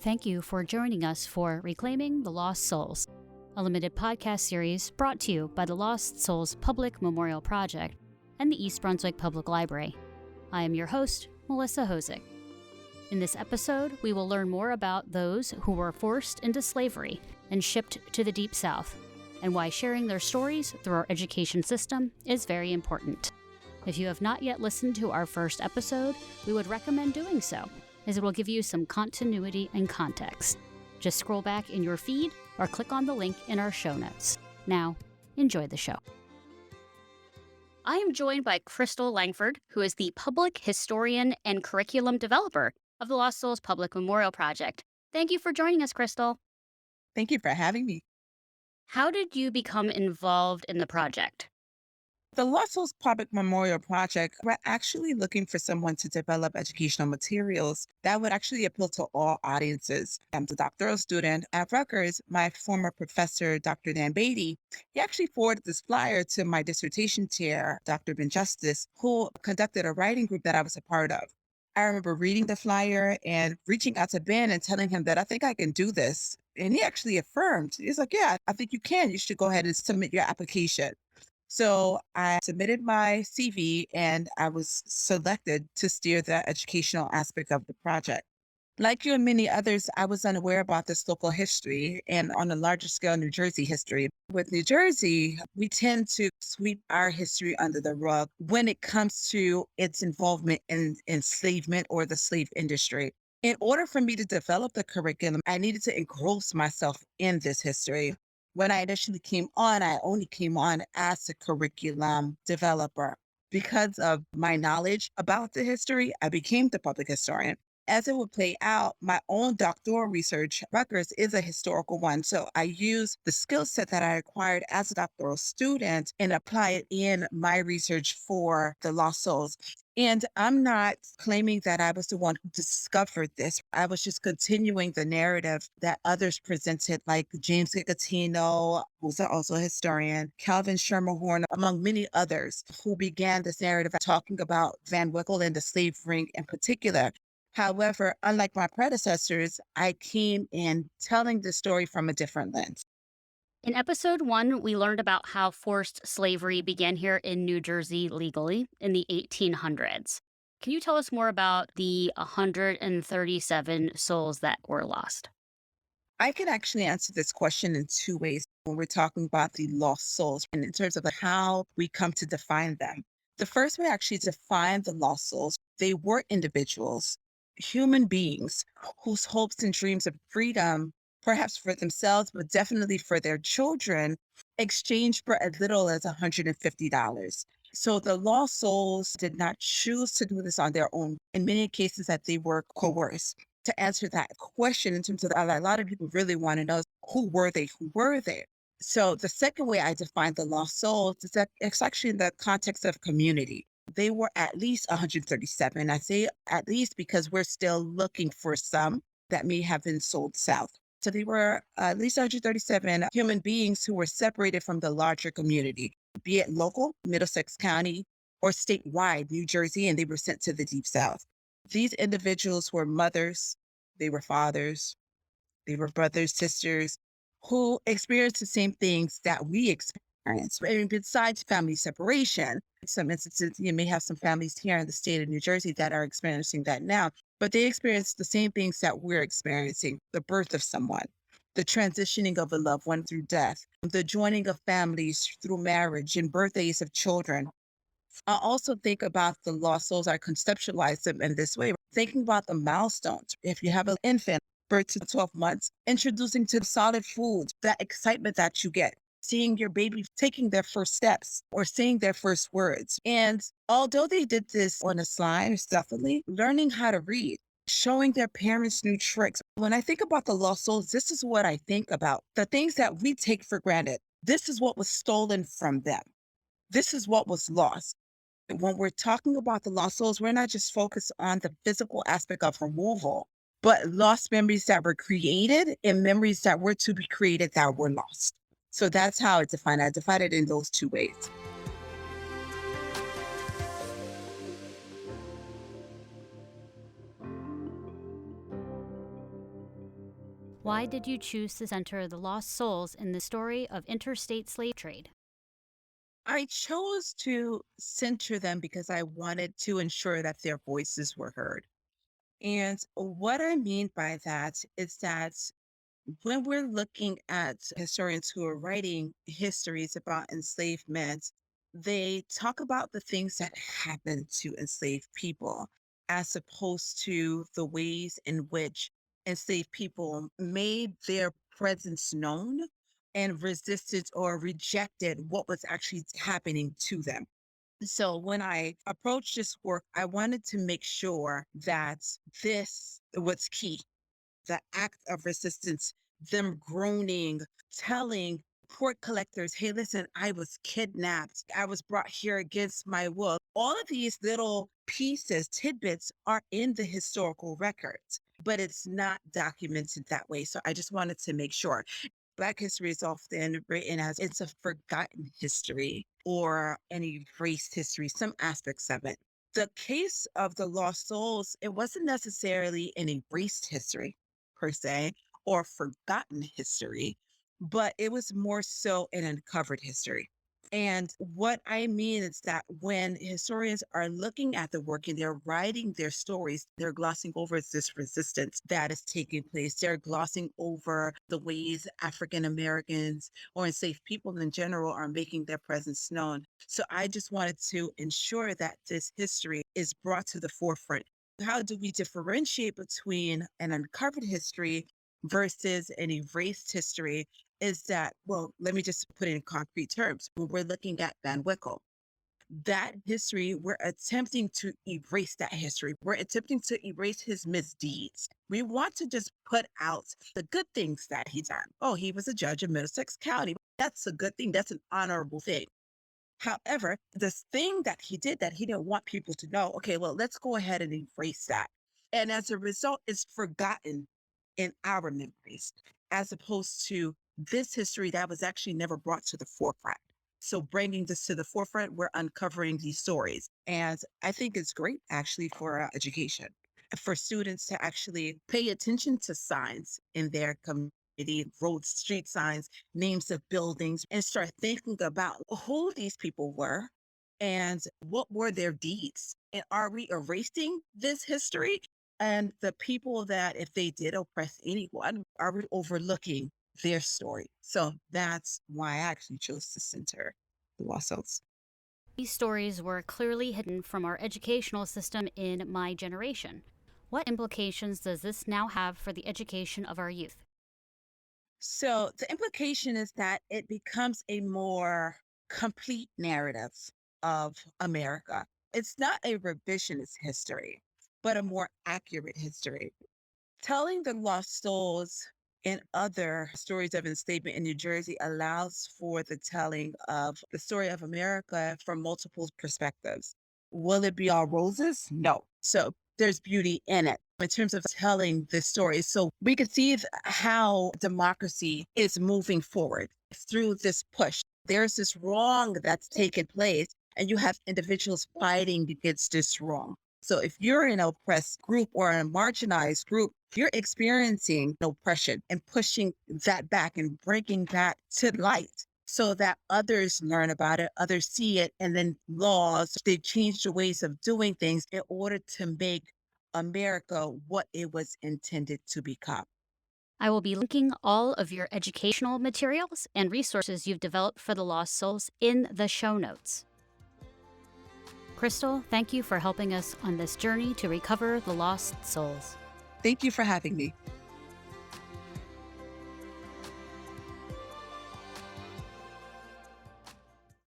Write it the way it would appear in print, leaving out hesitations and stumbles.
Thank you for joining us for Reclaiming the Lost Souls, a limited podcast series brought to you by the Lost Souls Public Memorial Project and the East Brunswick Public Library. I am your host, Melissa Hosick. In this episode, we will learn more about those who were forced into slavery and shipped to the Deep South, and why sharing their stories through our education system is very important. If you have not yet listened to our first episode, we would recommend doing so, as it will give you some continuity and context. Just scroll back in your feed or click on the link in our show notes. Now, enjoy the show. I am joined by Kristal Langford, who is the public historian and curriculum developer of the Lost Souls Public Memorial Project. Thank you for joining us, Kristal. Thank you for having me. How did you become involved in the project? The Lost Souls Public Memorial Project, we're actually looking for someone to develop educational materials that would actually appeal to all audiences. I'm the doctoral student at Rutgers. My former professor, Dr. Dan Beatty, he actually forwarded this flyer to my dissertation chair, Dr. Ben Justice, who conducted a writing group that I was a part of. I remember reading the flyer and reaching out to Ben and telling him that I think I can do this. And he actually affirmed. He's like, yeah, I think you can. You should go ahead and submit your application. So I submitted my CV and I was selected to steer the educational aspect of the project. Like you and many others, I was unaware about this local history and on a larger scale, New Jersey history. With New Jersey, we tend to sweep our history under the rug when it comes to its involvement in enslavement or the slave industry. In order for me to develop the curriculum, I needed to engross myself in this history. When I initially came on, I only came on as a curriculum developer. Because of my knowledge about the history, I became the public historian. As it would play out, my own doctoral research, Rutgers, is a historical one. So I use the skill set that I acquired as a doctoral student and apply it in my research for the Lost Souls. And I'm not claiming that I was the one who discovered this. I was just continuing the narrative that others presented, like James Gicatino, who's also a historian, Calvin Schermerhorn, among many others who began this narrative talking about Van Wickle and the slave ring in particular. However, unlike my predecessors, I came in telling the story from a different lens. In episode 1, we learned about how forced slavery began here in New Jersey legally in the 1800s. Can you tell us more about the 137 souls that were lost? I can actually answer this question in two ways when we're talking about the lost souls and in terms of how we come to define them. The first way actually to define the lost souls, they were individuals, human beings whose hopes and dreams of freedom, perhaps for themselves, but definitely for their children, exchanged for as little as $150. So the lost souls did not choose to do this on their own. In many cases that they were coerced. To answer that question in terms of a lot of people really want to know who were they? Who were they? So the second way I define the lost souls is that it's actually in the context of community. They were at least 137. I say at least because we're still looking for some that may have been sold south. So they were at least 137 human beings who were separated from the larger community, be it local, Middlesex County, or statewide, New Jersey, and they were sent to the Deep South. These individuals were mothers, they were fathers, they were brothers, sisters, who experienced the same things that we experience. I mean, besides family separation, in some instances, you may have some families here in the state of New Jersey that are experiencing that now, but they experienced the same things that we're experiencing: the birth of someone, the transitioning of a loved one through death, the joining of families through marriage and birthdays of children. I also think about the lost souls. I conceptualize them in this way, thinking about the milestones. If you have an infant, birth to 12 months, introducing to solid foods, that excitement that you get, seeing your baby taking their first steps or saying their first words. And although they did this on a slide, stealthily, learning how to read, showing their parents new tricks. When I think about the lost souls, this is what I think about. The things that we take for granted. This is what was stolen from them. This is what was lost. When we're talking about the lost souls, we're not just focused on the physical aspect of removal, but lost memories that were created and memories that were to be created that were lost. So that's how I define it. I define it in those two ways. Why did you choose to center the lost souls in the story of interstate slave trade? I chose to center them because I wanted to ensure that their voices were heard. And what I mean by that is that when we're looking at historians who are writing histories about enslavement, they talk about the things that happened to enslaved people as opposed to the ways in which enslaved people made their presence known and resisted or rejected what was actually happening to them. So when I approached this work, I wanted to make sure that this was key, the act of resistance, them groaning, telling court collectors, hey, listen, I was kidnapped. I was brought here against my will. All of these little pieces, tidbits are in the historical records, but it's not documented that way. So I just wanted to make sure. Black history is often written as it's a forgotten history or an erased history, some aspects of it. The case of the lost souls, it wasn't necessarily an erased history per se or forgotten history, but it was more so an uncovered history. And what I mean is that when historians are looking at the work and they're writing their stories, they're glossing over this resistance that is taking place. They're glossing over the ways African Americans or enslaved people in general are making their presence known. So I just wanted to ensure that this history is brought to the forefront. How do we differentiate between an uncovered history versus an erased history? Is that, well, let me just put it in concrete terms. When we're looking at Van Wickle, that history, we're attempting to erase that history. We're attempting to erase his misdeeds. We want to just put out the good things that he's done. Oh, he was a judge in Middlesex County. That's a good thing. That's an honorable thing. However, this thing that he did that he didn't want people to know, okay, well, let's go ahead and erase that. And as a result, it's forgotten in our memories, as opposed to this history that was actually never brought to the forefront. So bringing this to the forefront, we're uncovering these stories. And I think it's great actually for education, for students to actually pay attention to signs in their community, roads, street signs, names of buildings, and start thinking about who these people were and what were their deeds. And are we erasing this history? And the people that, if they did oppress anyone, are we overlooking their story? So that's why I actually chose to center the lost souls. These stories were clearly hidden from our educational system in my generation. What implications does this now have for the education of our youth? So the implication is that it becomes a more complete narrative of America. It's not a revisionist history, but a more accurate history. Telling the lost souls and other stories of enslavement in New Jersey allows for the telling of the story of America from multiple perspectives. Will it be all roses? No. So there's beauty in it in terms of telling this story. So we can see how democracy is moving forward through this push. There's this wrong that's taken place, and you have individuals fighting against this wrong. So if you're in an oppressed group or a marginalized group, you're experiencing oppression and pushing that back and bringing that to light so that others learn about it, others see it, and then laws, they change the ways of doing things in order to make America what it was intended to become. I will be linking all of your educational materials and resources you've developed for the Lost Souls in the show notes. Kristal, thank you for helping us on this journey to recover the lost souls. Thank you for having me.